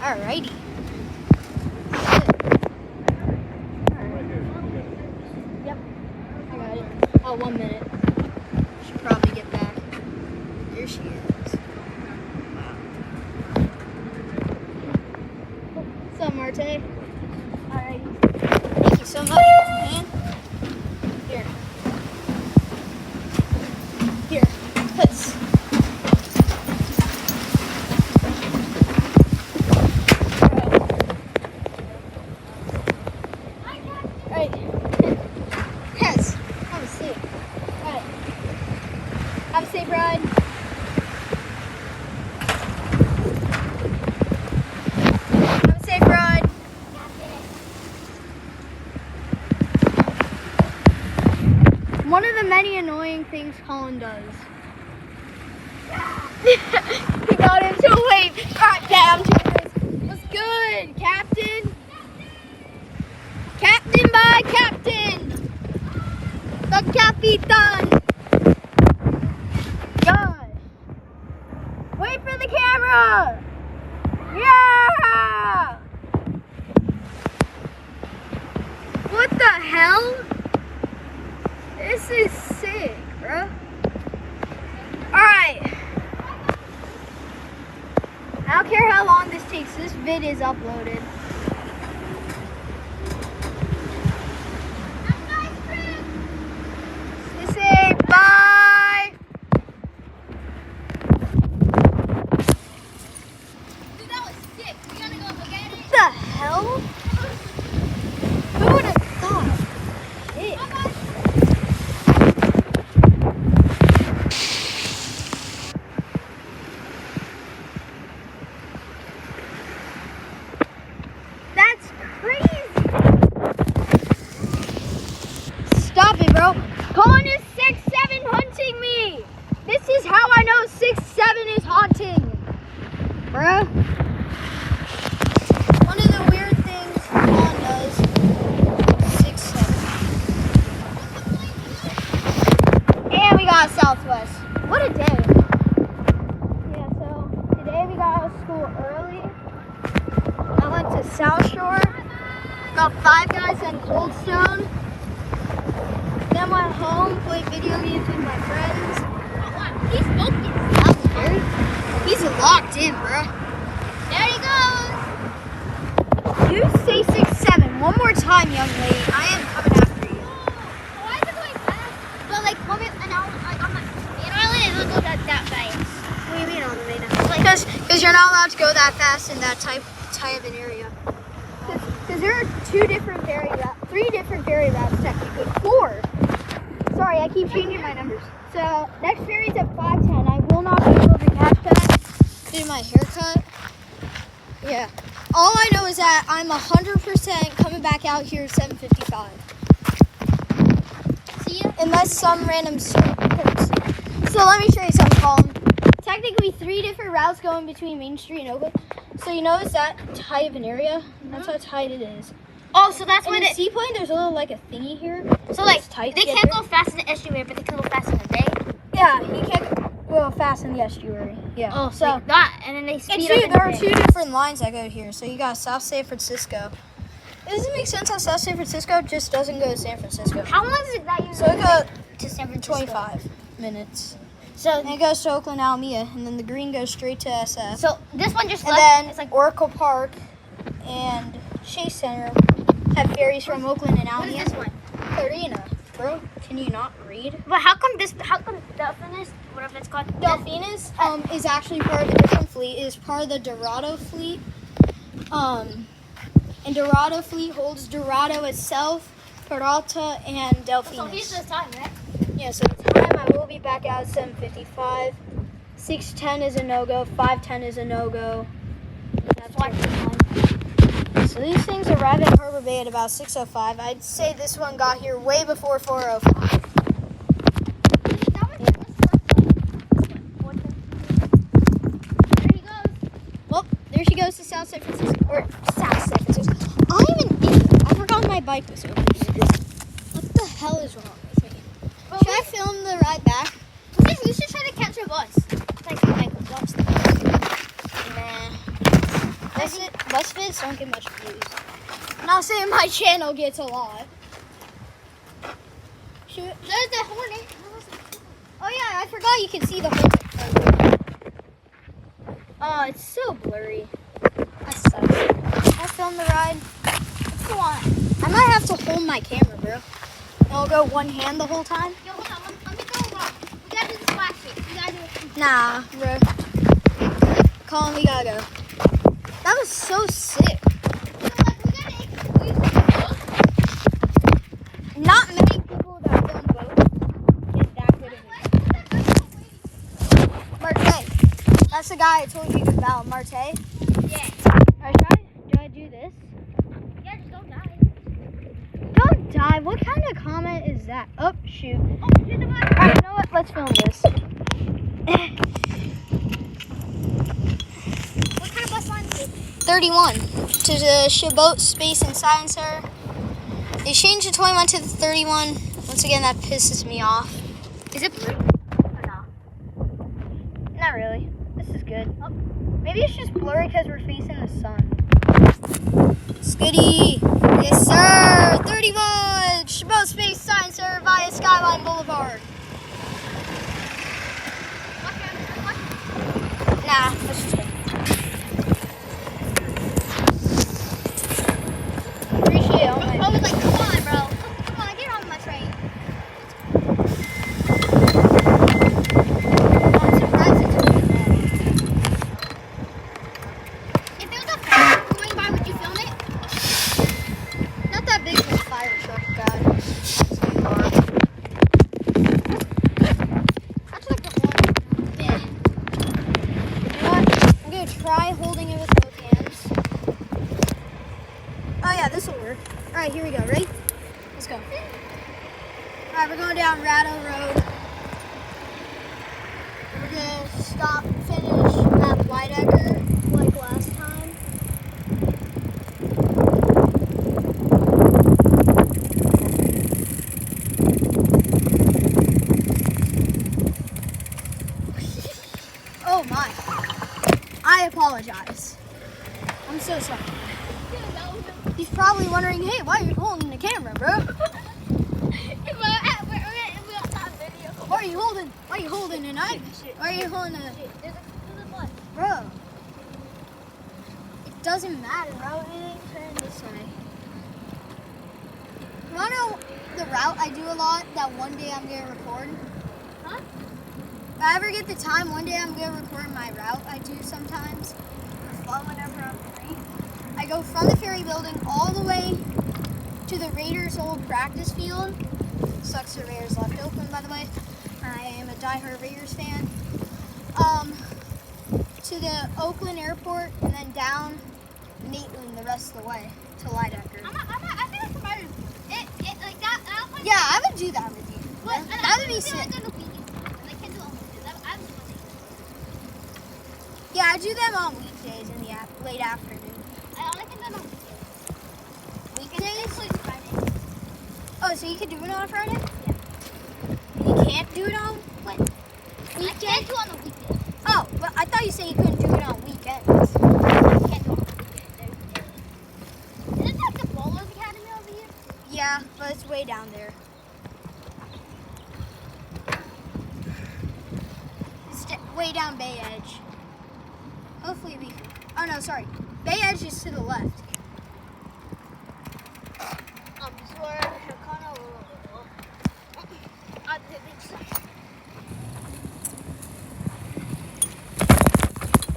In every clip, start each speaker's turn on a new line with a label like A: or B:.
A: Alrighty. Yep, I got it. Oh, 1 minute. Should probably get back. There she is. What's up, Marte? Alrighty. Thank you so much, man. Here. Here. This. Alright. Yes. Have a seat. Alright. Have a safe ride. Have a safe ride. One of the many annoying things Colin does. He got him to wait. God damn. What's good, Captain? Captain by Captain. The Capitan. God. Wait for the camera. Yeah. What the hell? This is sick, bro. Alright. I don't care how long this takes. This vid is uploaded. Say bye. Dude, that was sick. We gotta go look at it. What the hell? Who would have thought? Shit. That's crazy. Stop it, bro. Colin is 6'7" hunting me. This is how I know 6'7" is haunting. Bruh. One of the weird things Colin does, 6'7". And we got Southwest. What a day. Yeah, so today we got out of school early. I went to South Shore. Got Five Guys and Cold Stone. Then went home, played video games with my friends. He's focused. That was very. He's locked in, bro. There he goes. You say 6'7". One more time, young lady. I am coming after you.
B: Why is it going fast? But like, when and now, like on the main island, it doesn't go that fast.
A: What do you mean on the main island? Because you're not allowed to go that fast in that type of an area. Because there are three different ferry routes technically. 4. Sorry, I keep changing my numbers. So, next ferry's at 5:10. I will not be able to catch that due to my haircut. Yeah. All I know is that I'm 100% coming back out here at 7:55.
B: See ya?
A: Unless some random hurts. So, let me show you something, Colin. Technically, 3 different routes going between Main Street and Oakland. So, you notice that tight of an area? That's how tight it is.
B: Oh, so that's
A: And
B: why
A: the
B: they.
A: seaplane, there's a little like a thingy here.
B: So like,
A: It's tight
B: they
A: to get
B: can't
A: there.
B: go fast in the estuary, but they can go fast in the day.
A: Yeah, you can't go fast in the estuary. Yeah.
B: Oh,
A: so
B: so that, and then they speed up.
A: there are 2 different lines that go here. So you got South San Francisco. It doesn't make sense how South San Francisco just doesn't go to San Francisco.
B: How long is it that you
A: So it goes
B: to San Francisco?
A: 25 minutes.
B: So,
A: And it goes to Oakland, Alameda, and then the green goes straight to SF.
B: so this one just
A: And
B: left.
A: then
B: It's like,
A: Oracle Park and Chase Center have ferries from Oakland and
B: what is
A: Alameda.
B: this one?
A: Karina, bro, can you not read?
B: But how come Delphinus, whatever it's called?
A: Delphinus is actually part of a different fleet. It is part of the Dorado fleet. And Dorado fleet holds Dorado itself, Peralta, and Delphinus.
B: So here's the time, right?
A: Yeah, so the time I will be back out at 7:55. 6:10 is a no-go. 5:10 is a no-go. That's why. So these things arrive at Harbor Bay at about 6:05. I'd say this one got here way before 4:05. Well, there she goes to South San Francisco. Or South San Francisco. I'm an idiot. I forgot my bike was over here. What the hell is wrong with me? Should I film the ride back?
B: We should try to catch a bus. Like watch the
A: Nah. Bus vids don't get much views. I'm not saying my channel gets a lot. Shoot.
B: There's the hornet.
A: Oh yeah, I forgot you can see the hornet. Oh, it's so blurry. That sucks. I'll film the ride. Let's go on. I might have to hold my camera, bro. And I'll go one hand the whole time.
B: Yo, hold on. Let me go along. We gotta do the splash pit. We gotta do it.
A: Nah, bro. Colin, we gotta go. That was so sick.
B: So, like, we gotta exclude the
A: Not many people that film boats get that good of it. Marte. That's the guy I told you about, Marte.
B: Yeah.
A: Alright, should I do this?
B: Yeah, just don't die.
A: Don't dive. What kind of comment is that? Oh, shoot.
B: Oh, here's the one.
A: Alright, you know what? Let's film this.
B: What kind of bus line is it?
A: 31 to the Shibboat Space and Silencer. They changed the 21 to the 31. Once again, that pisses me off. Is it blue? Or no? Not really. This is good. Oh, maybe it's just blurry because we're facing the sun. Skitty! Yes, sir! 31! Shibboat Space Silencer via Skyline Boulevard. Nah, let's just go. Appreciate it. Oh my
B: I was like, come on, bro. Come on, get on my train.
A: I'm surprised it's really bad.
B: If there was a fire going by, would you film it?
A: Not that big of a fire truck, God. That's like the one.
B: Yeah.
A: You know what? I'm gonna try holding it with both hands. Oh yeah, this will work. Alright, here we go. Ready? Let's go. Alright, we're going down Rattle Road. We're gonna stop and finish at Whiteacre like last time. Oh my. I apologize. I'm so sorry. He's probably wondering, hey, why are you holding the camera, bro? Why are you holding an item? Why are you holding a... Bro. It doesn't matter, bro. It ain't turning this way. You wanna know the route I do a lot that one day I'm gonna record?
B: Huh?
A: If I ever get the time, one day I'm gonna record my route I do sometimes. For fun whenever I'm free. I go from the ferry building all the way to the Raiders' old practice field. Sucks the Raiders left open, by the way. I am a diehard Raiders fan. To the Oakland airport and then down Maitland the rest of the way to Whiteacre.
B: I think it's about it like that.
A: Yeah, I would do that with you. That would be sick. Yeah, I do them on weekdays in the late afternoon.
B: I only can do them on
A: Weekdays?
B: Friday.
A: Oh, so you could do it on a Friday?
B: Yeah.
A: You can't do it on what?
B: I can't do it on the weekday.
A: Oh, but I thought you said you couldn't do it on weekends.
B: I can't do it on the weekday. Isn't that the Bowlers Academy over here?
A: Yeah, but it's way down there. It's way down Bay Edge. Hopefully we can. Oh no, sorry. Bay Edge is to the left.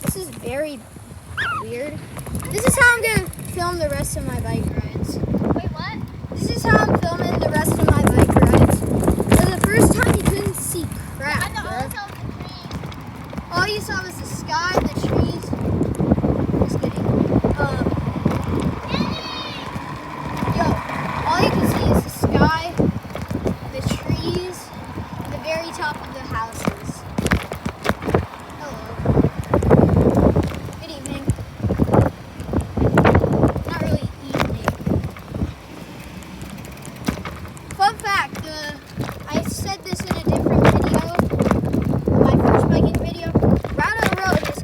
A: This is very weird. This is how I'm gonna film the rest of my bike rides.
B: Wait, what?
A: This is how I'm filming the rest of my bike rides. For the first time you couldn't see crap,
B: I know,
A: bro.
B: I saw the tree.
A: All you saw was the sky, the trees. Just kidding. Yo, all you can see is the sky, the trees, and the very top of the houses. Hello. Good evening. Not really evening. Fun fact, I said this in a different video, my first biking video. Round Road is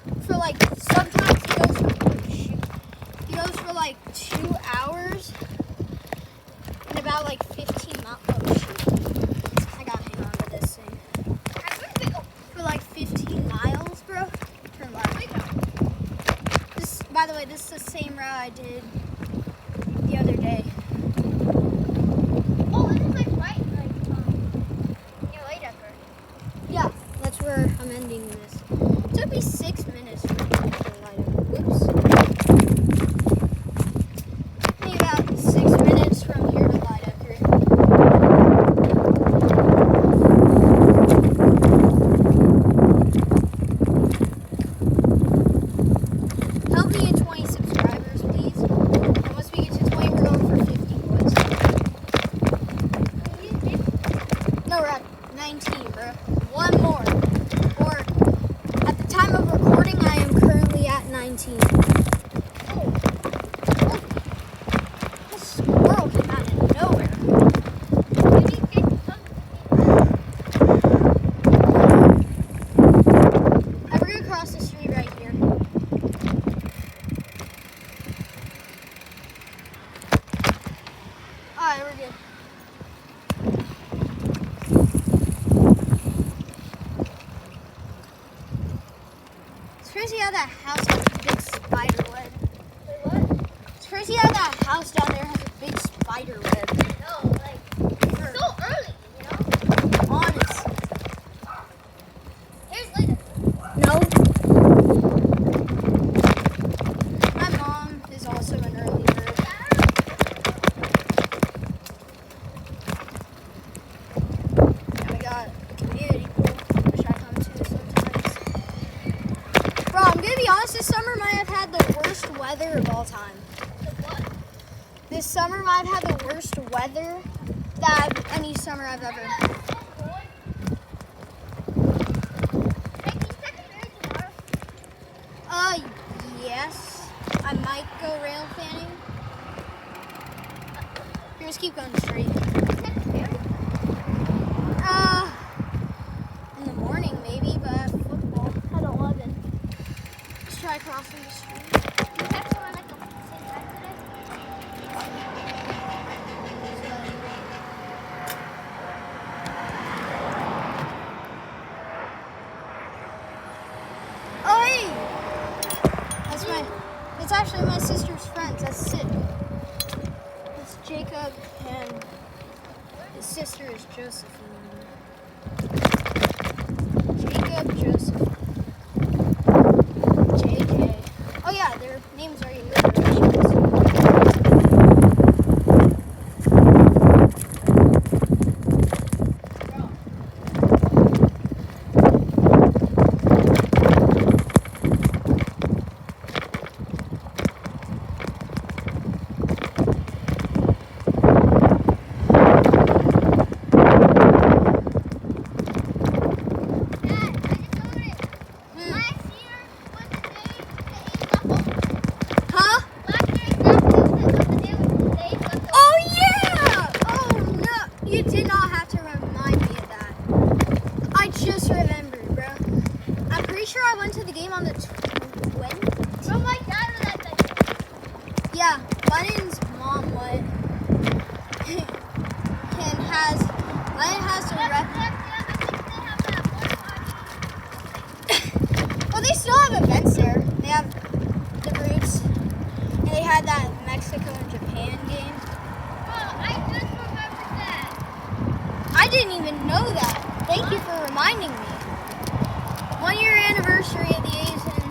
A: goes for like, sometimes he goes for like 2 hours and about like 15 miles. Oh shoot. I gotta hang on to this thing. For like 15 miles, bro. Turn left. This, by the way, this is the same route I did the other day.
B: Oh, this is like right, near Whiteacre.
A: Yeah, that's where I'm ending this. It took me 6 minutes to get to Lido. Whoops. Maybe about 6 minutes from here to Lidecker. Help me get 20 subscribers, please. And once we get to 20, we're going for 50 boys. No, we're at 19, bro. One more. Or, at the time of recording, I am currently at 19. Oh. This squirrel came out of nowhere. We're going to cross the street right here. Alright, we're good. It's crazy how that house has a big spider web.
B: Wait, what?
A: It's crazy how that house down there has a big spider web.
B: No, like, it's so early, you know?
A: Honestly.
B: Here's later.
A: No. My mom is also an early bird. And we got a community pool, which I come to sometimes. Bro, I'm gonna be honest, this summer might have had the worst weather of all time.
B: What?
A: This summer might have had the worst weather that any summer I've ever had.
B: Hey, can you check the ferry tomorrow?
A: Yes. I might go rail fanning. Here, just keep going straight.
B: Check the ferry?
A: In the morning maybe, but I have football at 11. Let's try crossing the street.
B: You text her like the same time today?
A: Oh, hey! That's actually my sister's friends. That's Sid. That's Jacob, and his sister is Josephine. Jacob, Josephine. JK. Oh yeah, their names are alliterations. On the 20th?
B: Oh my God, that thing.
A: Yeah, Lennon has a rep. Well, they still have events there. They have the Roots, and they had that Mexico and Japan game.
B: Oh, I just remembered that.
A: I didn't even know that. Thank you for reminding me. 1 year anniversary of the Asian.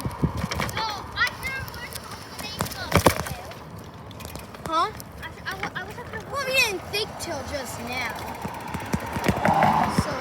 B: No, I should have the name of
A: Huh?
B: I was at the
A: Well, we didn't think till just now. So